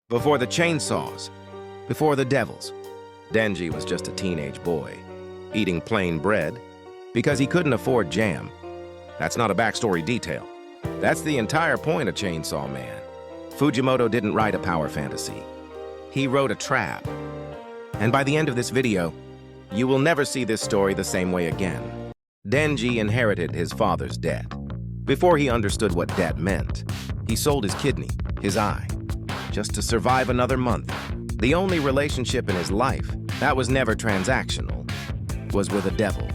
Before the chainsaws, before the devils, Denji was just a teenage boy, eating plain bread because he couldn't afford jam. That's not a backstory detail. That's the entire point of Chainsaw Man. Fujimoto didn't write a power fantasy. He wrote a trap. And by the end of this video, you will never see this story the same way again. Denji inherited his father's debt. Before he understood what debt meant, he sold his kidney, his eye, just to survive another month. The only relationship in his life that was never transactional was with a devil.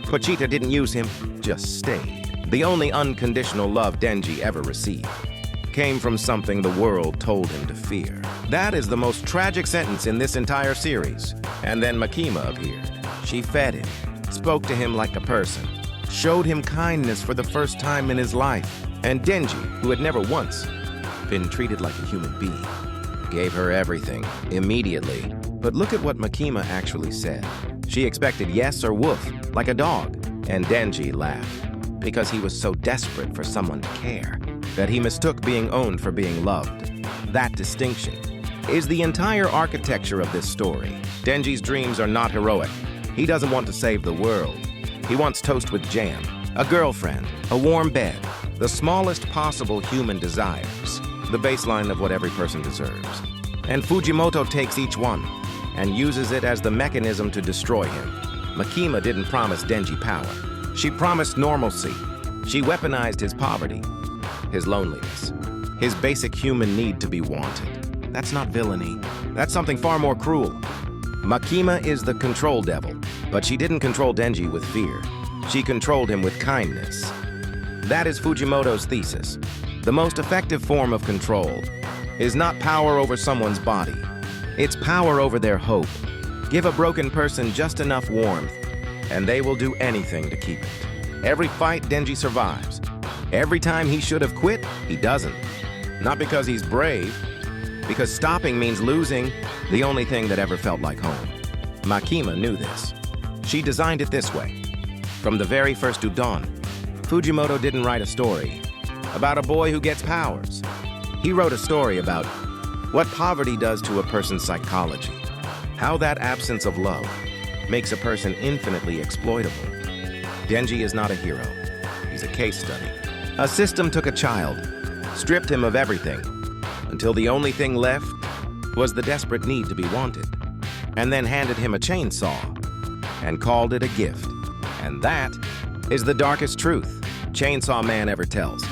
Pochita didn't use him, just stayed. The only unconditional love Denji ever received came from something the world told him to fear. That is the most tragic sentence in this entire series. And then Makima appeared. She fed him, spoke to him like a person, showed him kindness for the first time in his life. And Denji, who had never once been treated like a human being, gave her everything, immediately. But look at what Makima actually said. She expected yes or woof, like a dog. And Denji laughed, because he was so desperate for someone to care, that he mistook being owned for being loved. That distinction is the entire architecture of this story. Denji's dreams are not heroic. He doesn't want to save the world. He wants toast with jam, a girlfriend, a warm bed, the smallest possible human desires, the baseline of what every person deserves. And Fujimoto takes each one and uses it as the mechanism to destroy him. Makima didn't promise Denji power. She promised normalcy. She weaponized his poverty, his loneliness, his basic human need to be wanted. That's not villainy. That's something far more cruel. Makima is the control devil, but she didn't control Denji with fear. She controlled him with kindness. That is Fujimoto's thesis. The most effective form of control is not power over someone's body. It's power over their hope. Give a broken person just enough warmth, and they will do anything to keep it. Every fight, Denji survives. Every time he should have quit, he doesn't. Not because he's brave, because stopping means losing the only thing that ever felt like home. Makima knew this. She designed it this way. From the very first udon, Fujimoto didn't write a story about a boy who gets powers. He wrote a story about what poverty does to a person's psychology, how that absence of love makes a person infinitely exploitable. Denji is not a hero. He's a case study. A system took a child, stripped him of everything, until the only thing left was the desperate need to be wanted, and then handed him a chainsaw and called it a gift. And that is the darkest truth Chainsaw Man ever tells.